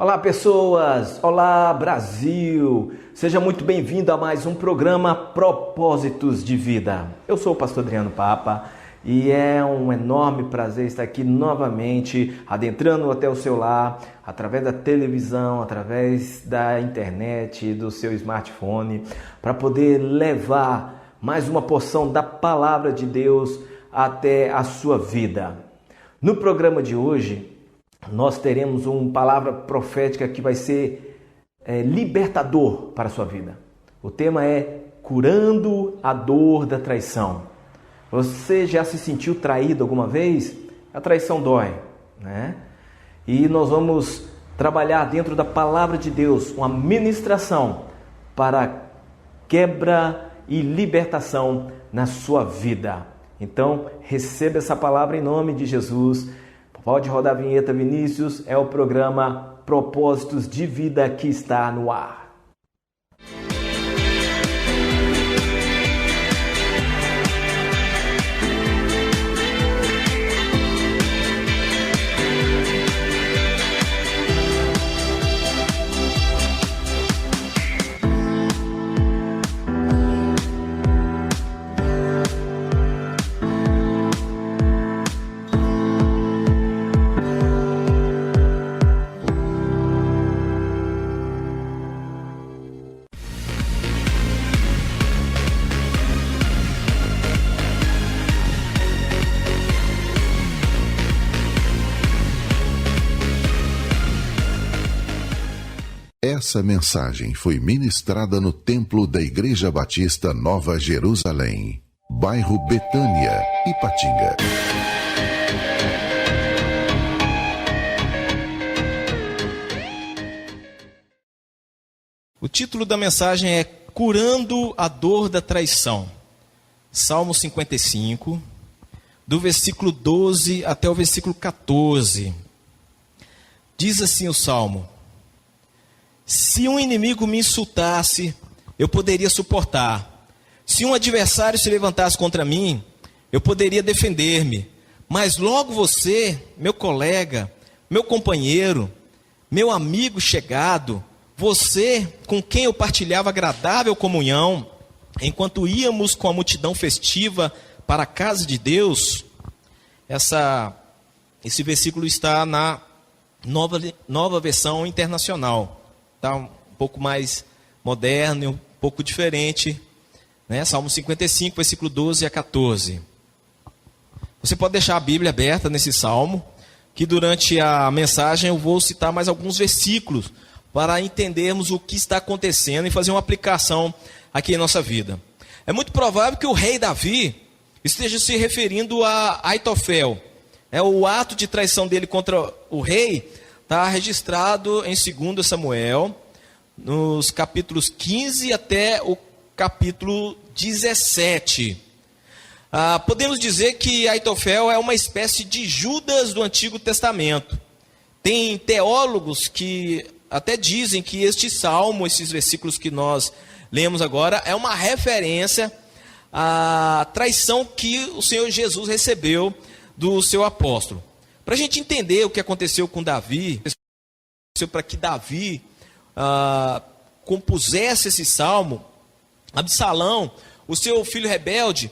Olá pessoas, olá Brasil, seja muito bem-vindo a mais um programa Propósitos de Vida. Eu sou o pastor Adriano Papa e é um enorme prazer estar aqui novamente, adentrando até o seu lar, através da televisão, através da internet, do seu smartphone, para poder levar mais uma porção da palavra de Deus até a sua vida. No programa de hoje, nós teremos uma palavra profética que vai ser libertador para a sua vida. O tema é curando a dor da traição. Você já se sentiu traído alguma vez? A traição dói, né? E nós vamos trabalhar dentro da palavra de Deus uma ministração para quebra e libertação na sua vida. Então, receba essa palavra em nome de Jesus. Pode rodar a vinheta, Vinícius. É o programa Propósitos de Vida que está no ar. Essa mensagem foi ministrada no Templo da Igreja Batista Nova Jerusalém, bairro Betânia, Ipatinga. O título da mensagem é Curando a Dor da Traição. Salmo 55, do versículo 12 até o versículo 14. Diz assim o Salmo: Se um inimigo me insultasse, eu poderia suportar. Se um adversário se levantasse contra mim, eu poderia defender-me. Mas logo você, meu colega, meu companheiro, meu amigo chegado, você com quem eu partilhava agradável comunhão, enquanto íamos com a multidão festiva para a casa de Deus. Esse versículo está na nova versão internacional. Está um pouco mais moderno e um pouco diferente, né? Salmo 55, versículo 12 a 14. Você pode deixar a Bíblia aberta nesse salmo, que durante a mensagem eu vou citar mais alguns versículos para entendermos o que está acontecendo e fazer uma aplicação aqui em nossa vida. É muito provável que o rei Davi esteja se referindo a Aitofel. O ato de traição dele contra o rei está registrado em 2 Samuel, nos capítulos 15 até o capítulo 17. Podemos dizer que Aitofel é uma espécie de Judas do Antigo Testamento. Tem teólogos que até dizem que este salmo, esses versículos que nós lemos agora, é uma referência à traição que o Senhor Jesus recebeu do seu apóstolo. Para a gente entender o que aconteceu com Davi, para que Davi compusesse esse salmo, Absalão, o seu filho rebelde,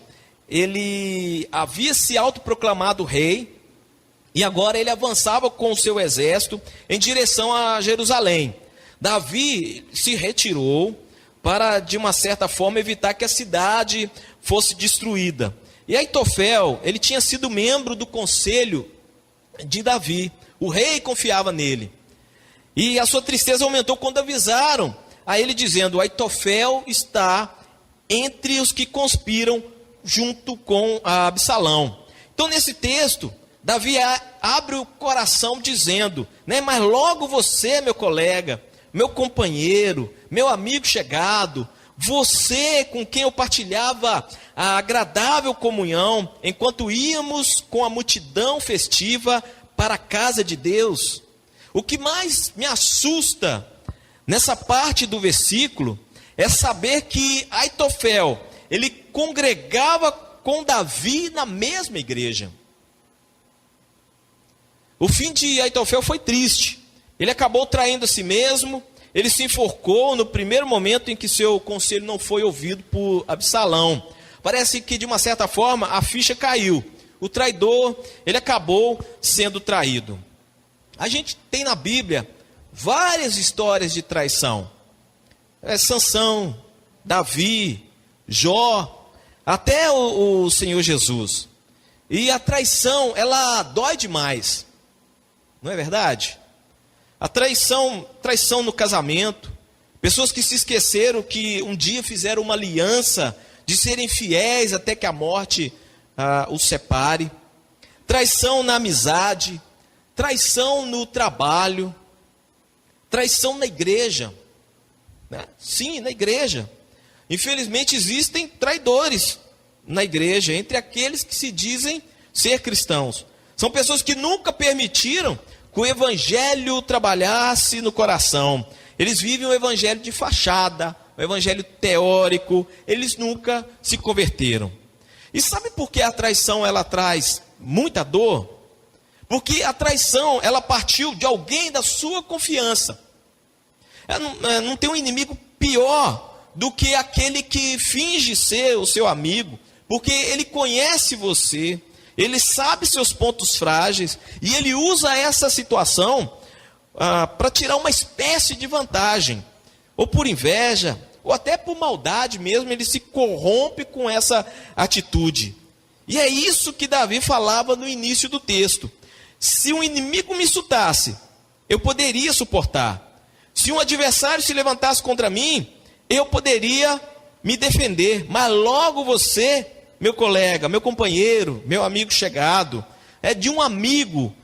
ele havia se autoproclamado rei, e agora ele avançava com o seu exército em direção a Jerusalém. Davi se retirou para, de uma certa forma, evitar que a cidade fosse destruída. E Aitofel, ele tinha sido membro do conselho de Davi. O rei confiava nele. E a sua tristeza aumentou quando avisaram a ele dizendo: Aitofel está entre os que conspiram junto com Absalão. Então nesse texto, Davi abre o coração dizendo, né, mas logo você, meu colega, meu companheiro, meu amigo chegado, você com quem eu partilhava a agradável comunhão, enquanto íamos com a multidão festiva para a casa de Deus. O que mais me assusta nessa parte do versículo é saber que Aitofel, ele congregava com Davi na mesma igreja. O fim de Aitofel foi triste. Ele acabou traindo a si mesmo, ele se enforcou no primeiro momento em que seu conselho não foi ouvido por Absalão. Parece que, de uma certa forma, a ficha caiu. O traidor, ele acabou sendo traído. A gente tem na Bíblia várias histórias de traição. Sansão, Davi, Jó, até o Senhor Jesus. E a traição, ela dói demais. Não é verdade? A traição no casamento. Pessoas que se esqueceram que um dia fizeram uma aliança de serem fiéis até que a morte os separe. Traição na amizade. Traição no trabalho. Traição na igreja. Né? Sim, na igreja. Infelizmente existem traidores na igreja, entre aqueles que se dizem ser cristãos. São pessoas que nunca permitiram que o evangelho trabalhasse no coração. Eles vivem o evangelho de fachada, o evangelho teórico. Eles nunca se converteram. E sabe por que a traição ela traz muita dor? Porque a traição ela partiu de alguém da sua confiança. Não tem um inimigo pior do que aquele que finge ser o seu amigo, porque ele conhece você, ele sabe seus pontos frágeis, e ele usa essa situação para tirar uma espécie de vantagem, ou por inveja, ou até por maldade mesmo, ele se corrompe com essa atitude. E é isso que Davi falava no início do texto. Se um inimigo me insultasse, eu poderia suportar. Se um adversário se levantasse contra mim, eu poderia me defender. Mas logo você, meu colega, meu companheiro, meu amigo chegado, de um amigo,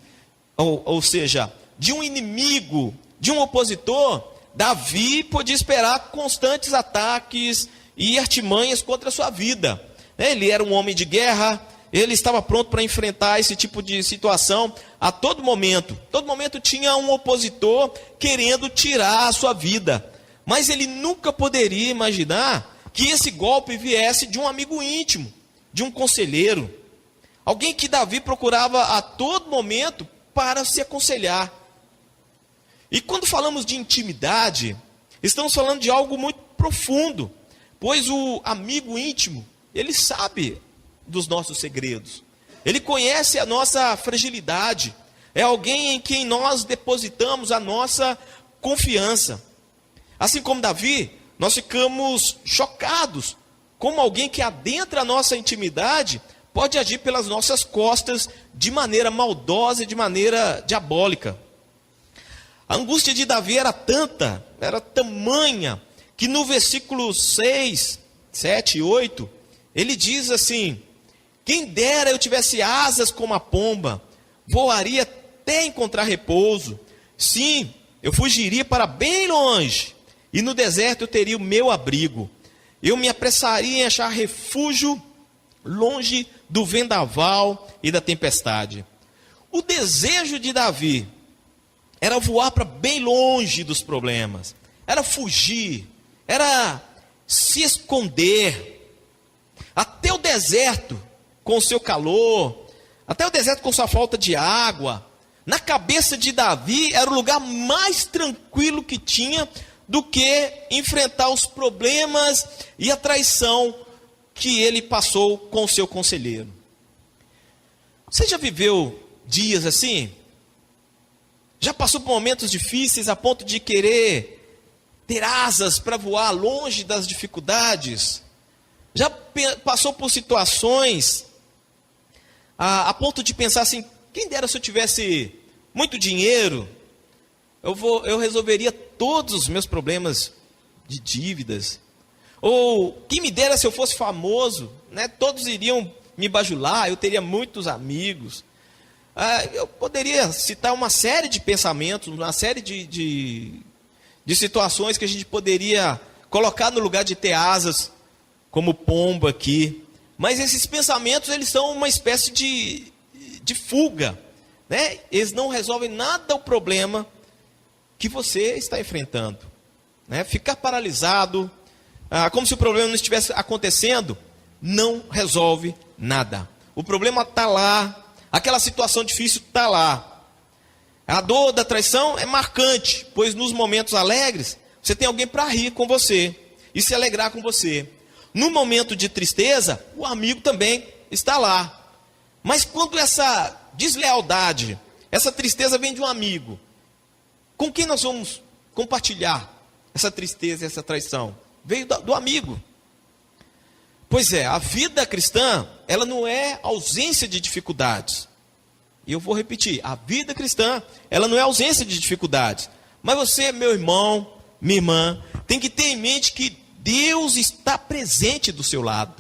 ou seja, de um inimigo, de um opositor, Davi podia esperar constantes ataques e artimanhas contra a sua vida. Ele era um homem de guerra, ele estava pronto para enfrentar esse tipo de situação a todo momento. Todo momento tinha um opositor querendo tirar a sua vida. Mas ele nunca poderia imaginar que esse golpe viesse de um amigo íntimo, de um conselheiro. Alguém que Davi procurava a todo momento para se aconselhar. E quando falamos de intimidade, estamos falando de algo muito profundo. Pois o amigo íntimo, ele sabe dos nossos segredos. Ele conhece a nossa fragilidade. É alguém em quem nós depositamos a nossa confiança. Assim como Davi, nós ficamos chocados como alguém que adentra a nossa intimidade pode agir pelas nossas costas de maneira maldosa e de maneira diabólica. A angústia de Davi era tanta, era tamanha, que no versículo 6, 7 e 8, ele diz assim: quem dera eu tivesse asas como a pomba, voaria até encontrar repouso. Sim, eu fugiria para bem longe, e no deserto eu teria o meu abrigo. Eu me apressaria em achar refúgio longe do vendaval e da tempestade. O desejo de Davi era voar para bem longe dos problemas, era fugir, era se esconder, até o deserto com o seu calor, até o deserto com sua falta de água. Na cabeça de Davi era o lugar mais tranquilo que tinha do que enfrentar os problemas e a traição que ele passou com o seu conselheiro. Você já viveu dias assim? Já passou por momentos difíceis a ponto de querer ter asas para voar longe das dificuldades? Já passou por situações a ponto de pensar assim: quem dera se eu tivesse muito dinheiro, eu resolveria todos os meus problemas de dívidas. Ou quem me dera se eu fosse famoso, né? Todos iriam me bajular, eu teria muitos amigos. Eu poderia citar uma série de pensamentos, uma série de situações que a gente poderia colocar no lugar de ter asas, como pomba aqui. Mas esses pensamentos, eles são uma espécie de fuga, né? Eles não resolvem nada o problema que você está enfrentando, né? Ficar paralisado, como se o problema não estivesse acontecendo, não resolve nada. O problema está lá, aquela situação difícil está lá. A dor da traição é marcante, pois nos momentos alegres, você tem alguém para rir com você e se alegrar com você. No momento de tristeza, o amigo também está lá. Mas quando essa deslealdade, essa tristeza vem de um amigo, com quem nós vamos compartilhar essa tristeza e essa traição? Veio do amigo. Pois é, a vida cristã, ela não é ausência de dificuldades. E eu vou repetir, a vida cristã, ela não é ausência de dificuldades. Mas você, meu irmão, minha irmã, tem que ter em mente que Deus está presente do seu lado.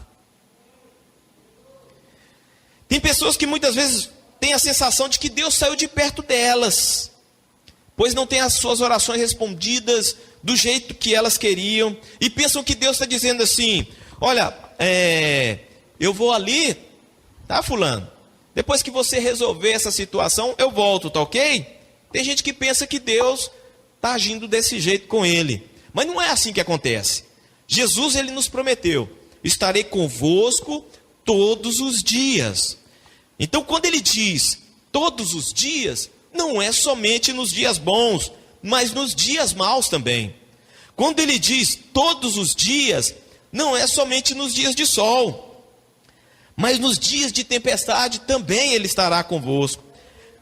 Tem pessoas que muitas vezes têm a sensação de que Deus saiu de perto delas, pois não tem as suas orações respondidas do jeito que elas queriam, e pensam que Deus está dizendo assim: olha, eu vou ali, tá, fulano? Depois que você resolver essa situação, eu volto, tá ok? Tem gente que pensa que Deus está agindo desse jeito com ele. Mas não é assim que acontece. Jesus, ele nos prometeu: estarei convosco todos os dias. Então, quando ele diz todos os dias, não é somente nos dias bons, mas nos dias maus também. Quando ele diz todos os dias, não é somente nos dias de sol, mas nos dias de tempestade também ele estará convosco.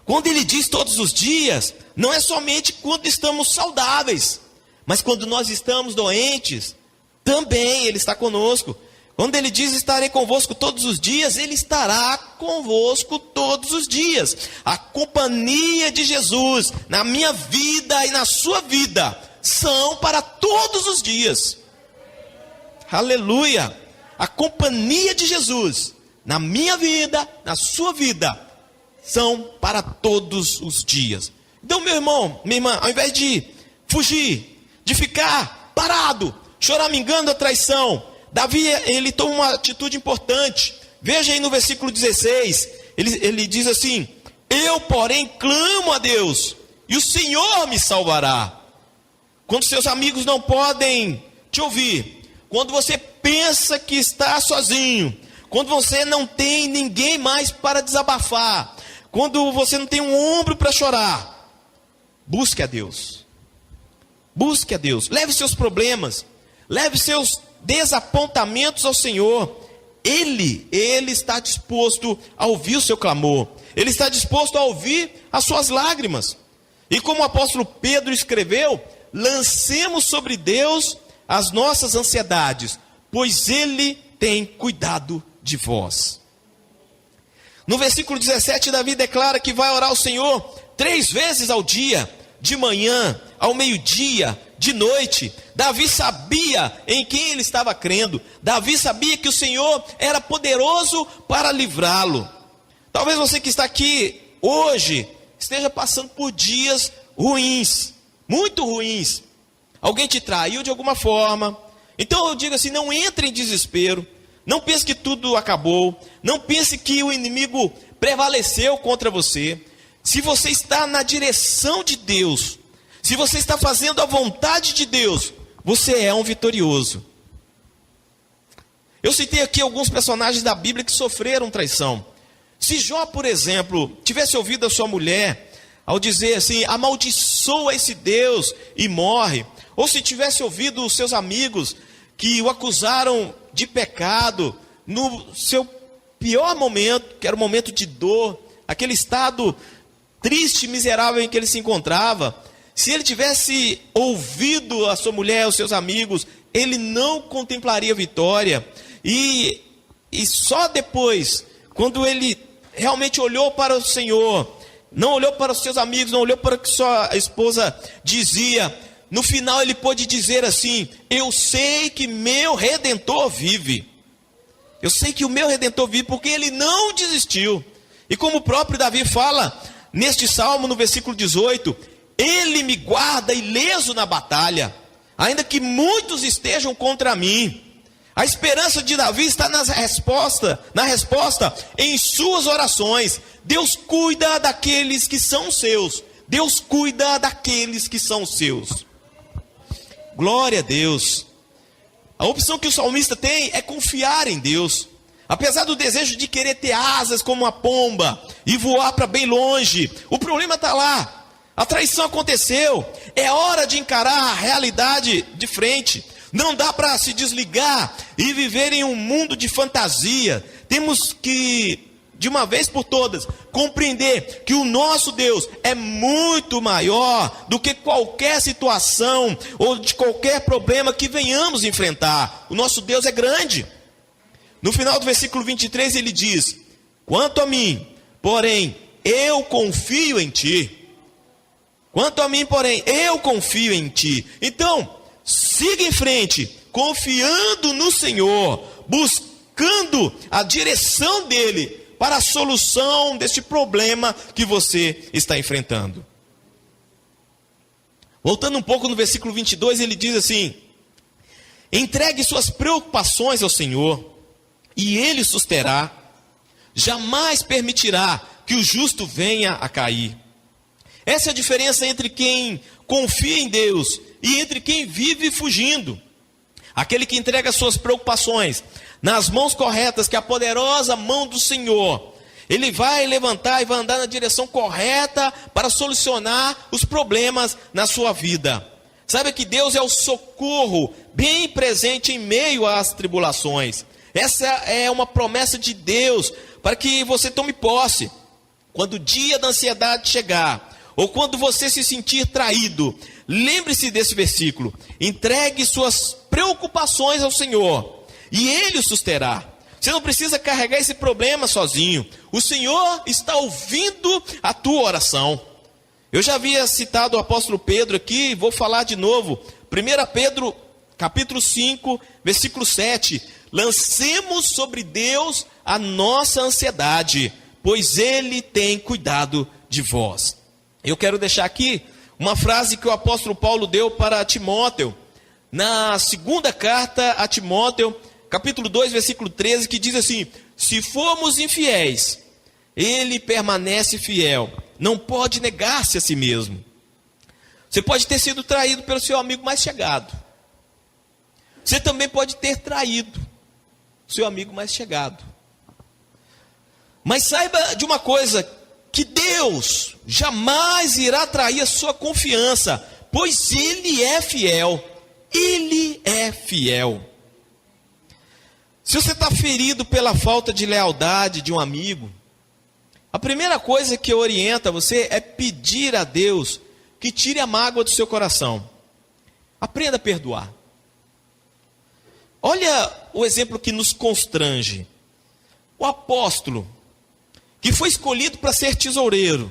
Quando ele diz todos os dias, não é somente quando estamos saudáveis, mas quando nós estamos doentes, também ele está conosco. Quando ele diz estarei convosco todos os dias, ele estará convosco todos os dias. A companhia de Jesus na minha vida e na sua vida são para todos os dias. Aleluia! A companhia de Jesus na minha vida, na sua vida, são para todos os dias. Então, meu irmão, minha irmã, ao invés de fugir, de ficar parado, choramingando a traição, Davi, ele toma uma atitude importante. Veja aí no versículo 16, ele diz assim: eu, porém, clamo a Deus, e o Senhor me salvará. Quando seus amigos não podem te ouvir, quando você pensa que está sozinho, quando você não tem ninguém mais para desabafar, quando você não tem um ombro para chorar, busque a Deus. Busque a Deus. Leve seus problemas, leve seus desapontamentos ao Senhor. Ele está disposto a ouvir o seu clamor. Ele está disposto a ouvir as suas lágrimas. E como o apóstolo Pedro escreveu: lancemos sobre Deus as nossas ansiedades, pois Ele tem cuidado de vós. No versículo 17, Davi declara que vai orar ao Senhor 3 vezes ao dia, de manhã, ao meio-dia, de noite. Davi sabia em quem ele estava crendo. Davi sabia que o Senhor era poderoso para livrá-lo. Talvez você que está aqui hoje esteja passando por dias ruins, muito ruins. Alguém te traiu de alguma forma. Então eu digo assim: não entre em desespero. Não pense que tudo acabou. Não pense que o inimigo prevaleceu contra você. Se você está na direção de Deus, se você está fazendo a vontade de Deus, você é um vitorioso. Eu citei aqui alguns personagens da Bíblia que sofreram traição. Se Jó, por exemplo, tivesse ouvido a sua mulher ao dizer assim: amaldiçoa esse Deus e morre, ou se tivesse ouvido os seus amigos que o acusaram de pecado no seu pior momento, que era o momento de dor, aquele estado triste e miserável em que ele se encontrava, se ele tivesse ouvido a sua mulher, os seus amigos, ele não contemplaria vitória. E só depois, quando ele realmente olhou para o Senhor, não olhou para os seus amigos, não olhou para o que sua esposa dizia, no final ele pôde dizer assim: eu sei que meu Redentor vive. Eu sei que o meu Redentor vive, porque ele não desistiu. E como o próprio Davi fala neste salmo, no versículo 18: ele me guarda ileso na batalha, ainda que muitos estejam contra mim. A esperança de Davi está na resposta em suas orações. Deus cuida daqueles que são seus. Deus cuida daqueles que são seus. Glória a Deus. A opção que o salmista tem é confiar em Deus. Apesar do desejo de querer ter asas como uma pomba e voar para bem longe, o problema está lá. A traição aconteceu. É hora de encarar a realidade de frente. Não dá para se desligar e viver em um mundo de fantasia. Temos que, de uma vez por todas, compreender que o nosso Deus é muito maior do que qualquer situação ou de qualquer problema que venhamos enfrentar. O nosso Deus é grande. No final do versículo 23 ele diz: quanto a mim, porém, eu confio em ti. Quanto a mim, porém, eu confio em ti. Então, siga em frente, confiando no Senhor, buscando a direção dele para a solução deste problema que você está enfrentando. Voltando um pouco no versículo 22, ele diz assim: entregue suas preocupações ao Senhor, e ele o susterá. Jamais permitirá que o justo venha a cair. Essa é a diferença entre quem confia em Deus e entre quem vive fugindo. Aquele que entrega suas preocupações nas mãos corretas, que é a poderosa mão do Senhor, ele vai levantar e vai andar na direção correta para solucionar os problemas na sua vida. Sabe que Deus é o socorro bem presente em meio às tribulações. Essa é uma promessa de Deus para que você tome posse. Quando o dia da ansiedade chegar, ou quando você se sentir traído, lembre-se desse versículo: entregue suas preocupações ao Senhor, e Ele o susterá. Você não precisa carregar esse problema sozinho. O Senhor está ouvindo a tua oração. Eu já havia citado o apóstolo Pedro aqui, vou falar de novo. 1 Pedro, capítulo 5, versículo 7. Lancemos sobre Deus a nossa ansiedade, pois Ele tem cuidado de vós. Eu quero deixar aqui uma frase que o apóstolo Paulo deu para Timóteo, na segunda carta a Timóteo, capítulo 2, versículo 13, que diz assim: se formos infiéis, ele permanece fiel, não pode negar-se a si mesmo. Você pode ter sido traído pelo seu amigo mais chegado. Você também pode ter traído seu amigo mais chegado. Mas saiba de uma coisa, que Deus jamais irá trair a sua confiança, pois Ele é fiel. Ele é fiel. Se você está ferido pela falta de lealdade de um amigo, a primeira coisa que orienta você é pedir a Deus que tire a mágoa do seu coração. Aprenda a perdoar. Olha o exemplo que nos constrange. O apóstolo, que foi escolhido para ser tesoureiro.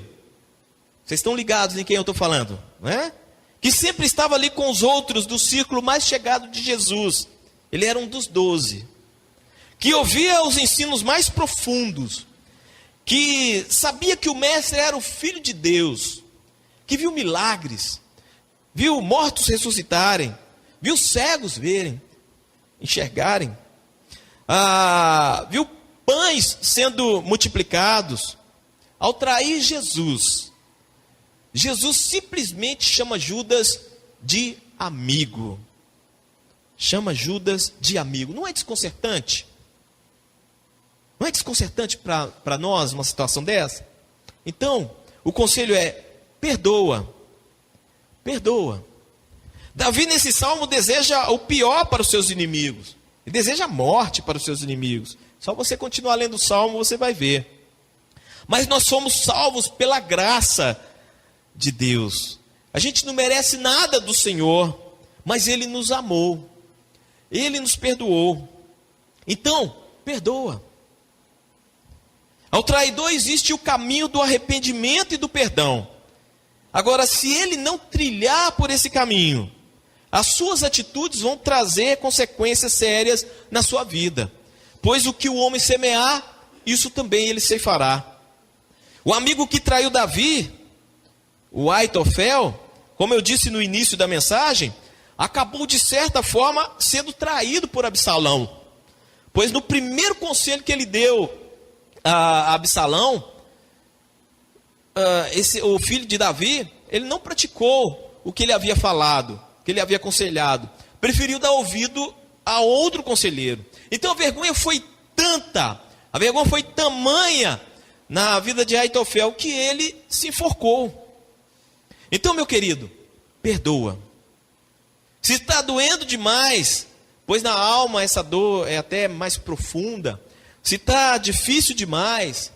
Vocês estão ligados em quem eu estou falando, não é? Que sempre estava ali com os outros do círculo mais chegado de Jesus. Ele era um dos 12. Que ouvia os ensinos mais profundos. Que sabia que o mestre era o Filho de Deus. Que viu milagres. Viu mortos ressuscitarem. Viu cegos verem, enxergarem. Viu pães sendo multiplicados. Ao trair Jesus, Jesus simplesmente chama Judas de amigo. Chama Judas de amigo. Não é desconcertante? Não é desconcertante para nós uma situação dessa? Então, o conselho é: perdoa. Perdoa. Davi nesse salmo deseja o pior para os seus inimigos. Ele deseja a morte para os seus inimigos. Só você continuar lendo o salmo, você vai ver. Mas nós somos salvos pela graça de Deus. A gente não merece nada do Senhor, mas Ele nos amou. Ele nos perdoou. Então, perdoa. Ao traidor existe o caminho do arrependimento e do perdão. Agora, se ele não trilhar por esse caminho, as suas atitudes vão trazer consequências sérias na sua vida. Pois o que o homem semear, isso também ele ceifará. O amigo que traiu Davi, o Aitofel, como eu disse no início da mensagem, acabou de certa forma sendo traído por Absalão. Pois no primeiro conselho que ele deu a Absalão, o filho de Davi, ele não praticou o que ele havia falado, o que ele havia aconselhado. Preferiu dar ouvido a outro conselheiro. Então a vergonha foi tanta, a vergonha foi tamanha na vida de Aitofel que ele se enforcou. Então, meu querido, perdoa. Se está doendo demais, pois na alma essa dor é até mais profunda. Se está difícil demais,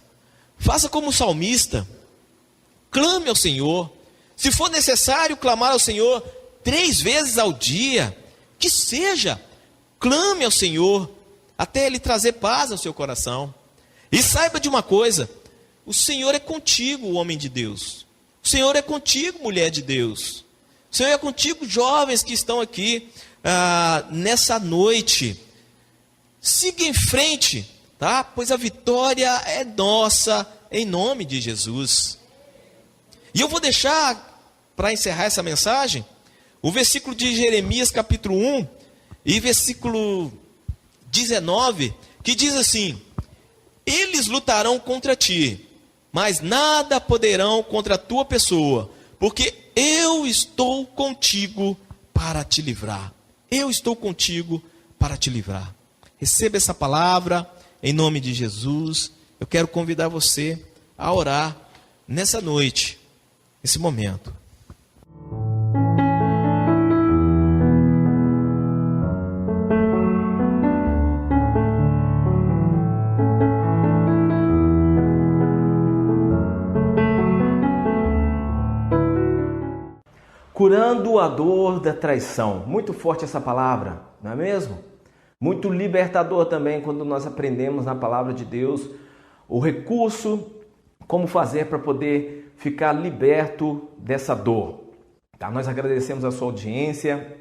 faça como o salmista. Clame ao Senhor. Se for necessário clamar ao Senhor 3 vezes ao dia, que seja. Clame ao Senhor até Ele trazer paz ao seu coração. E saiba de uma coisa: o Senhor é contigo, homem de Deus. O Senhor é contigo, mulher de Deus. O Senhor é contigo, jovens que estão aqui nessa noite. Siga em frente, tá? Pois a vitória é nossa, em nome de Jesus. E eu vou deixar, para encerrar essa mensagem, o versículo de Jeremias capítulo 1 e versículo 19, que diz assim: eles lutarão contra ti, mas nada poderão contra a tua pessoa, porque eu estou contigo para te livrar. Eu estou contigo para te livrar. Receba essa palavra em nome de Jesus. Eu quero convidar você a orar nessa noite, nesse momento. Curando a dor da traição. Muito forte essa palavra, não é mesmo? Muito libertador também quando nós aprendemos na palavra de Deus o recurso, como fazer para poder ficar liberto dessa dor. Tá? Nós agradecemos a sua audiência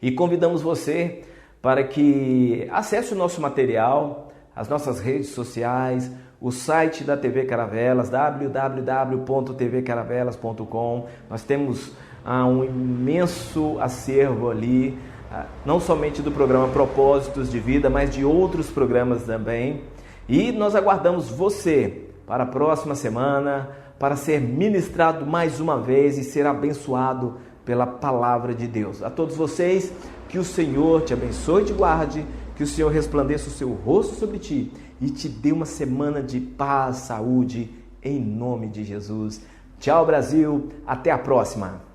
e convidamos você para que acesse o nosso material, as nossas redes sociais, o site da TV Caravelas, www.tvcaravelas.com. Nós temos um imenso acervo ali, não somente do programa Propósitos de Vida, mas de outros programas também. E nós aguardamos você para a próxima semana, para ser ministrado mais uma vez e ser abençoado pela palavra de Deus. A todos vocês, que o Senhor te abençoe e te guarde, que o Senhor resplandeça o seu rosto sobre ti e te dê uma semana de paz, saúde, em nome de Jesus. Tchau, Brasil, até a próxima.